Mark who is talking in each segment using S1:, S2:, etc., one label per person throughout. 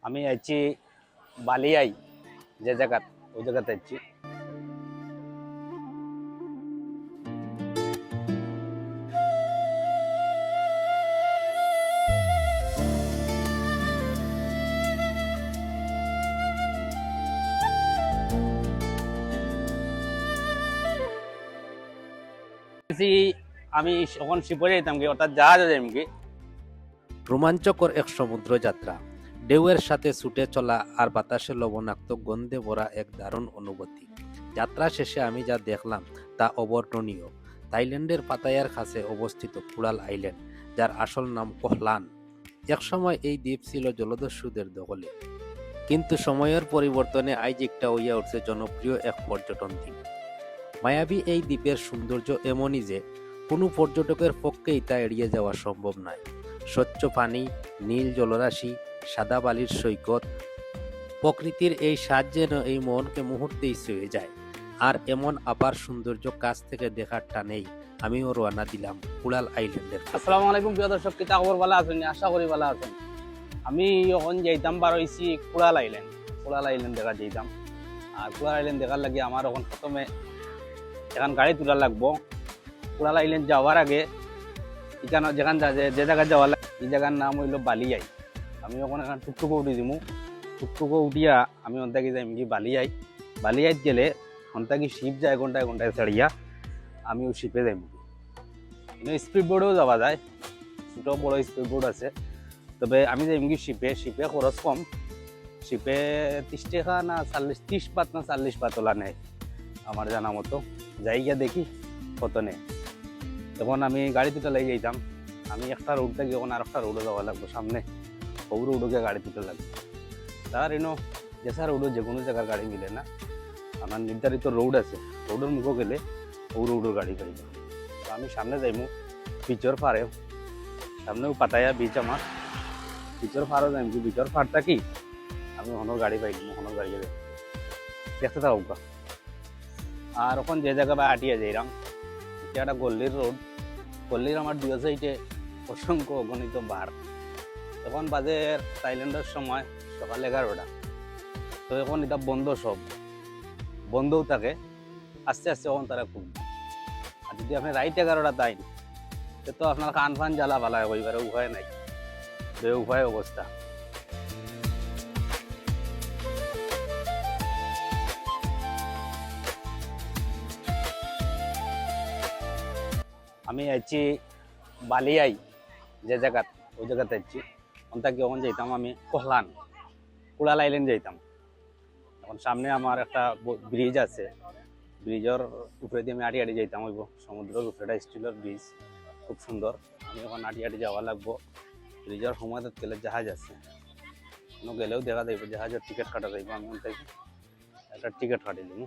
S1: আমি আইছি বালিয়াই যে জায়গাত ওই জায়গাতে আইছি। আমি এখন শিপরে যাইতাম কি অর্থাৎ জাহাজে যাইম কি।
S2: রোমাঞ্চকর এক সমুদ্র যাত্রা, ঢেউয়ের সাথে ছুটে চলা আর বাতাসে লবণাক্ত গন্ধে ভরা এক দারুণ অনুভূতি। যাত্রা শেষে আমি যা দেখলাম তা অবর্ণনীয়। থাইল্যান্ডের পাতায়ার কাছে অবস্থিত কুড়াল আইল্যান্ড, যার আসল নাম কোহলান। একসময় এই দ্বীপ ছিল জলদস্যুদের দখলে, কিন্তু সময়ের পরিবর্তনে আজ একটা হইয়া উঠছে জনপ্রিয় এক পর্যটন দ্বীপ। মায়াবী এই দ্বীপের সৌন্দর্য এমনই যে কোনো পর্যটকের পক্ষেই তা এড়িয়ে যাওয়া সম্ভব নয়। স্বচ্ছ পানি, নীল জলরাশি, সাদা বালির সৈকত, প্রকৃতির এই স্বাদ যেন এই মনকে মুহূর্তেই ছুঁয়ে যায়। আর এমন আপার সৌন্দর্য কাছ থেকে দেখার টানেই আমিও রওনা দিলাম কুড়াল আইল্যান্ডের পথে।
S1: আসসালামু আলাইকুম প্রিয় দর্শক, কিতা খবর? ভালো আছেন? আশা করি ভালো আছেন। আমি এখন যাইতাম বার হইছি কুড়াল আইল্যান্ড। কুড়াল আইল্যান্ড দেখা যাইতাম। আর কুড়াল আইল্যান্ড দেখার লাগে আমার এখন প্রথমে এখান গাড়ি তোলা লাগবো। কুড়াল আইল্যান্ড যাওয়ার আগে এখানে যেখান যে জায়গায় যাওয়ার লাগে এই জায়গার নাম হইল বালিয়াই। আমি এখন এখানে টুকটুকো উঠি দিমু। টুকটুকো উঠিয়া আমি অন্তাকি যাইম কি বালিয়াই। বালিয়াইত গেলে অন্তাকি শিপ যায় ঘন্টায় ঘন্টায় ছাড়িয়া আমিও শিপে যাইম। স্পিড বোর্ডেও যাওয়া যায়, ছোট বড় স্পিড বোর্ড আছে। তবে আমি যাইম কি শিপে। শিপে খরচ কম। শিপে 30 টাকা না 30 বাত না 40 বাত তোলা নেয় আমার জানা মতো। যাই গিয়া দেখি কত নেই। তখন আমি গাড়ি দুটা লেগে যাইতাম। আমি একটা রোড থেকে এখন আর একটা রোডে যাওয়া লাগবো সামনে। ওই রোডে গাড়ি দুটো লাগবে। তার এনো যেসা রোডে যে কোনো জায়গার গাড়ি মিলে না। আমার নির্ধারিত রোড আছে, রোডের মুখে গেলে ওই রোডের গাড়ি গাড়ি। আমি সামনে যাইমু বিচর পাড়েও, সামনেও পাতায়া বিচ আমার। বিচর পাড়ও যাইম কি বিচর পাড়টা কি আমি হনর গাড়ি পাইলাম, হনর গাড়ি দেখতে থাকুক। আর ওখান যে জায়গা বা আটিয়া যাইলাম এটা একটা গল্লির রোড। গল্লির আমার দুই সাইডে অসংখ্য অগণিত বার। এখন বাজে থাইল্যান্ডের সময় সকাল 11টা। তো এখন এটা বন্ধ, সব বন্ধও থাকে। আস্তে আস্তে এখন তারা খুলবে। আর যদি আপনি রাইট 11টা তাই তো আপনার কান ফান জ্বালা ভালা হইবারে উপায় নাই, বে উপায় অবস্থা। আমি আইছি বালিয়াই যে জায়গাত ওই জায়গাতে আইছি। ওখান যখন যাইতাম আমি কোহলান কুড়াল আইল্যান্ড যাইতাম। এখন সামনে আমার একটা ব্রিজ আছে, ব্রিজের উপরে দিয়ে আমি আটি আটি যাইতাম। হইব সমুদ্রের উপরে স্টিলের ব্রিজ, খুব সুন্দর। আমি এখন আটি আটি যাওয়া লাগবো। ব্রিজের সময় গেলে জাহাজ আছে, গেলেও দেখা যাইব জাহাজের টিকিট কাটা যাইব। আমি ওখান থেকে একটা টিকিট কাটি দিব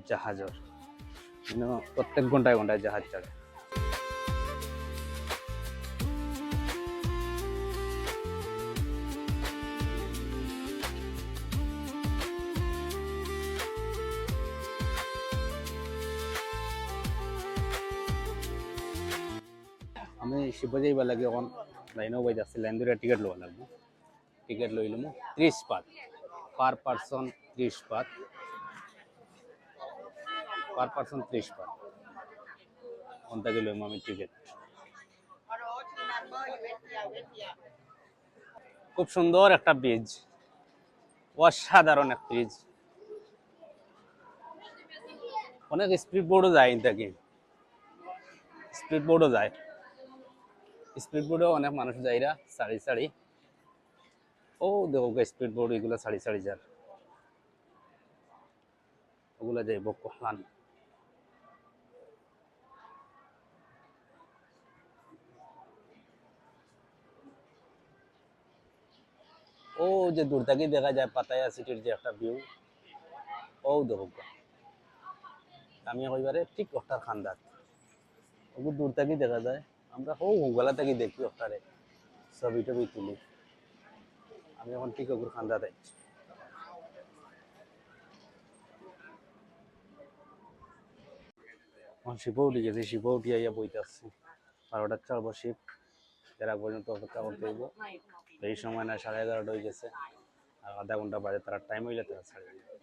S1: জাহাজের। প্রত্যেক ঘন্টায় ঘন্টায় জাহাজ ছাড়ে। আমি শিপে যাইবা লাগে এখন লাইনও বাই যাচ্ছে। লাইন ধরে টিকিট লওয়া লাগবে। টিকিট লইলাম 30 Baat per person. 30 Baat per person, 30 Baat. ওখান লইম আমি টিকিট। খুব সুন্দর একটা ব্রিজ, অসাধারণ এক ব্রিজ। অনেক স্পিড বোর্ডও যায় ইনতাকি, স্পিড বোর্ডও যায়। স্পিড বোর্ডেও অনেক মানুষ যাইরা সারি সারি। ও দেখো স্পিড বোর্ড এগুলো সারি সারি যার, ওগুলো যাইব কোহলান। ও যে দূর থেকে দেখা যায় পাতায়া সিটির যে একটা ভিউ, ও দেখো। আমি কইবারে ঠিক ওটার খান্দার ওগুলো দূর থেকেই দেখা যায়। আমরা ওগুলা থেকে দেখি ওটারে ছবি টবি তুলি। আমি এখন ঠিক ওগুলো খান্দা দেয়। এখন শিপও উঠে গেছি, শিপও উঠিয়া ইয়া বইতে আসছি। 12টা 4 শিপ, এর আগ পর্যন্ত অপেক্ষা করতে হইব। এই সময় না 11:30 হয়ে গেছে, আর আধা ঘন্টা বাদে তারা টাইম হইলে তারা ছাড়ে দিবে।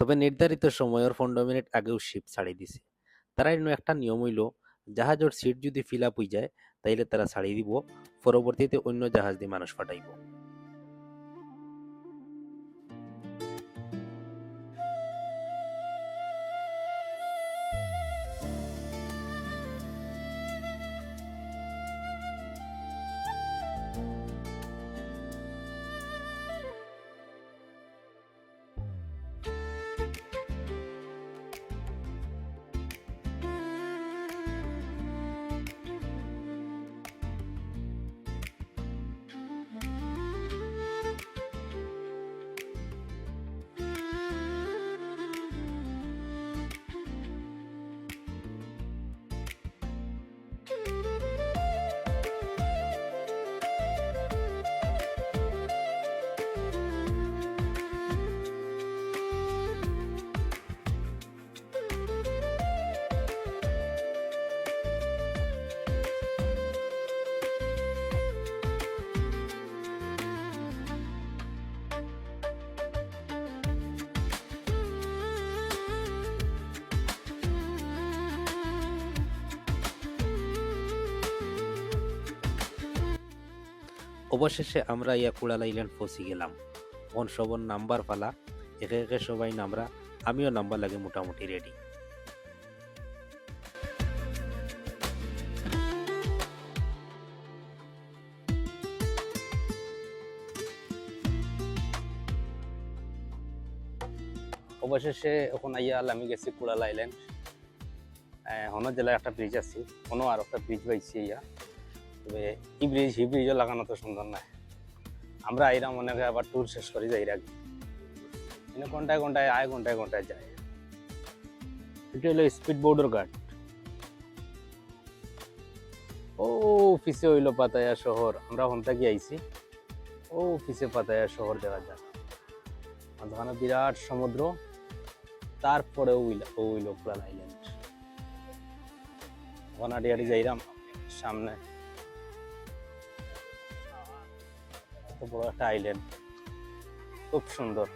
S2: তবে নির্ধারিত সময়ের 15 মিনিট আগেও শিপ ছাড়ি দিছে। তারা এর একটা নিয়ম হইল, জাহাজের সিট যদি ফিল আপ হয়ে যায় তাইলে তারা ছাড়ি দিব, পরবর্তীতে অন্য জাহাজ দিয়ে মানুষ পাঠাইব। অবশেষে আমরা ইয়া কুড়াল আইল্যান্ড পৌঁছে গেলাম। এখন সবর নাম্বার পালা, একে একে সবাই নামরা, আমিও নাম্বার লাগে মোটামুটি রেডি।
S1: অবশেষে এখন আইয়া আমি গেছি কুড়াল আইল্যান্ড। হনো জেলায় একটা ব্রিজ আছে, হনো আর একটা ব্রিজ পাইছি ইয়া। তবে এই ব্রিজও লাগানো তো সুন্দর নয়। আমরা আইরা মনে হয় আবার ট্যুর শেষ করি যাই আগে, মানে ঘন্টায় ঘন্টায় আয়, ঘন্টায় ঘন্টায় যায়। এটা হলো স্পিড বোর্ডের ঘাট। ও অফিসে হইলো পাতায়া শহর, আমরা হন থেকে আইছি। ও অফিসে পাতায়া শহর দেখা যায়, মাঝখানে বিরাট সমুদ্র, তারপরে ওইলো কুড়াল আইল্যান্ড। ওখানে আড়ি আড়ি যাইরাম সামনে, এত বড় একটা আইল্যান্ড, খুব সুন্দর।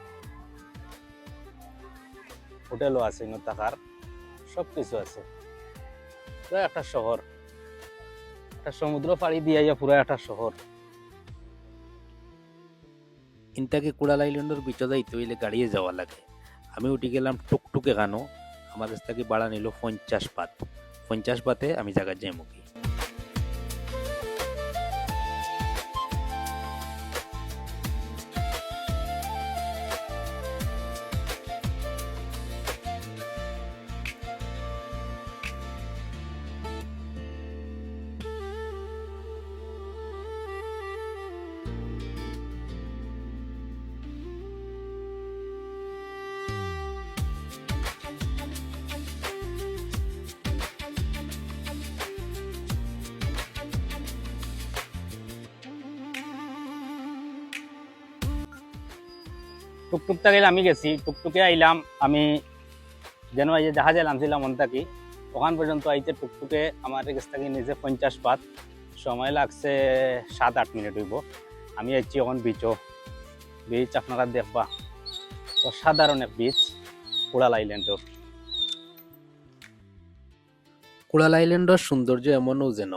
S1: হোটেলও আছে, থাকার সব কিছু আছে। পুরো একটা শহর, একটা সমুদ্র পাড়ি দিয়ে পুরো একটা শহর।
S2: ইনতাকে কুড়াল আইল্যান্ডের বিচে যাইতে হইলে গাড়িয়ে যাওয়া লাগে। আমি উঠে গেলাম টুকটুকে গানো, আমার কাছ থেকে ভাড়া নিল 50 বাত। 50 বাতে আমি জায়গা যাই মুখি।
S1: টুকটুকটা গেলে আমি গেছি, টুকটুকে আইলাম আমি, যেন এই যে জাহাজে নামছিলাম মন থাকি ওখান পর্যন্ত আইতে টুকটুকে আমার কাছ থেকে নিজে 50 বাত, সময় লাগছে 7-8 মিনিট হইব। আমি আইছি এখন বিচ আপনারা দেখবা, অসাধারণ এক বিচ কুড়াল আইল্যান্ডের।
S2: কুড়াল আইল্যান্ডের সৌন্দর্য এমনও যেন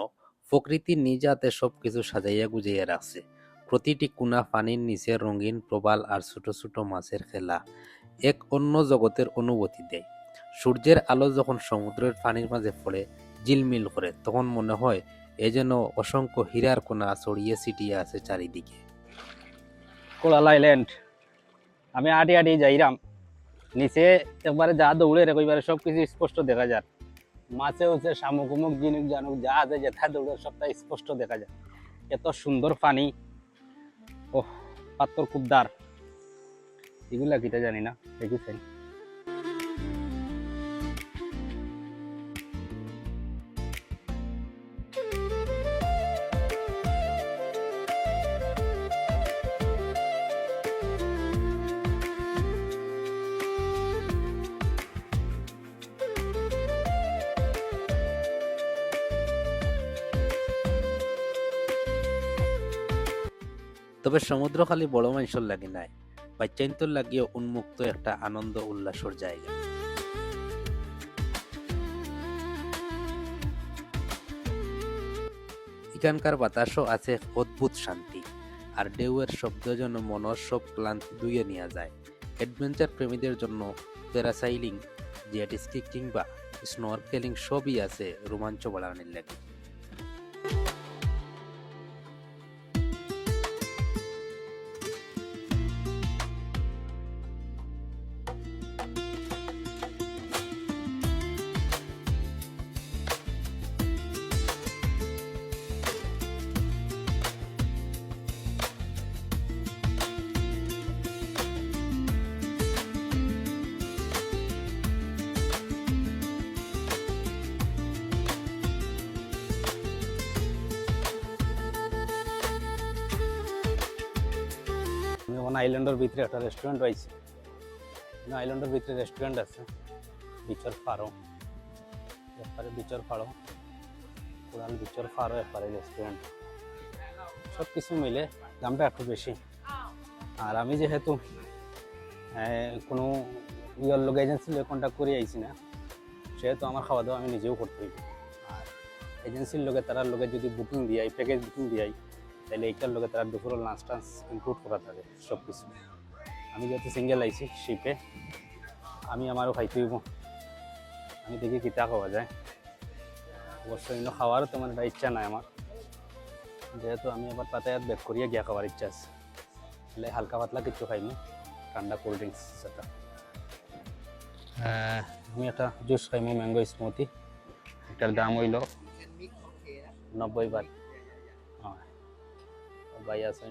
S2: প্রকৃতি নিজ হাতে সবকিছু সাজাইয়া গুজাইয়া রাখছে। প্রতিটি কোণা পানির নিচে রঙিন প্রবাল আর ছোট ছোট মাছের খেলা এক অন্য জগতের অনুভূতি দেয়। সূর্যের আলো যখন সমুদ্রের পানির মাঝে পড়ে ঝিলমিল করে, তখন মনে হয় এ যেন অসংখ্য হীরার কোণা ছড়িয়ে ছিটিয়ে আছে চারিদিকে।
S1: কুড়াল আইল্যান্ড আমি আটি আটি যাইরাম, নিচে একবারে যা দৌড়ে রে কইবারে সব কিছু স্পষ্ট দেখা যায়। মাছে হচ্ছে শামুক উমুক জিনুক জানুক যা আছে যেথা দৌড়ে সবটা স্পষ্ট দেখা যায়। এত সুন্দর পানি, ওহ পাত্তর খুব দার, এগুলা কিটা জানি না, দেখেছেন।
S2: তবে সমুদ্র খালি বড় মানুষের লাগি নাই, বাচ্চাইন্তর লাগিয়ে উন্মুক্ত একটা আনন্দ উল্লাসের জায়গা। এখানকার বাতাসও আছে এক অদ্ভুত শান্তি, আর ঢেউয়ের শব্দ যেন মনের সব ক্লান্তি ধুয়ে নিয়ে যায়। অ্যাডভেঞ্চার প্রেমীদের জন্য প্যারাসাইলিং, জেট স্কি কিংবা স্নরকেলিং সবই আছে রোমাঞ্চ বাড়ানোর লাগে।
S1: আমি এখন আইল্যান্ডের ভিতরে একটা রেস্টুরেন্ট রয়েছে, আইল্যান্ডের ভিতরে রেস্টুরেন্ট আছে, বিচর ফাড়ো এপারে, বিচর ফাড়ো কোরাল, বিচর ফাড়ো এপারে রেস্টুরেন্ট, সব কিছু মিলে দামটা একটু বেশি। আর আমি যেহেতু কোনো ইয়ার লোক এজেন্সির লোক কন্ট্যাক্ট করে আইছি না, সেহেতু আমার খাওয়া দাওয়া আমি নিজেও করতে হইব। আর এজেন্সির লোকে তারা লোকে যদি বুকিং দিয়াই, প্যাকেজ বুকিং দিয়াই, তাহলে এইটার লোকে তারা দুপুরের লাঞ্চ টাঞ্চ ইনক্লুড করা থাকে সব কিছু। আমি যেহেতু সিঙ্গেল আইছি শিপে, আমি আমারও খাইতে হইব, আমি দেখি কিতা খাওয়া যায়। অবশ্যই কিন্তু খাওয়ারও তেমন একটা ইচ্ছা নাই আমার, যেহেতু আমি আবার পাতায়াত ব্যাক করিয়া গিয়া খাওয়ার ইচ্ছা আছে। তাহলে হালকা পাতলা কিছু খাইনি, ঠান্ডা কোল্ড ড্রিঙ্কস সেটা। আমি একটা জুস খাইমো, ম্যাঙ্গো স্মুথি, এটার দাম হইল 90 বাট। হ্যাঁ ভাই আছে,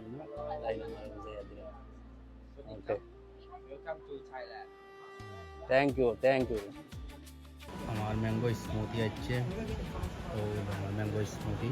S1: থ্যাংক ইউ থ্যাংক ইউ। আমার ম্যাঙ্গো স্মুথি আছে, ও আমার ম্যাঙ্গো স্মুথি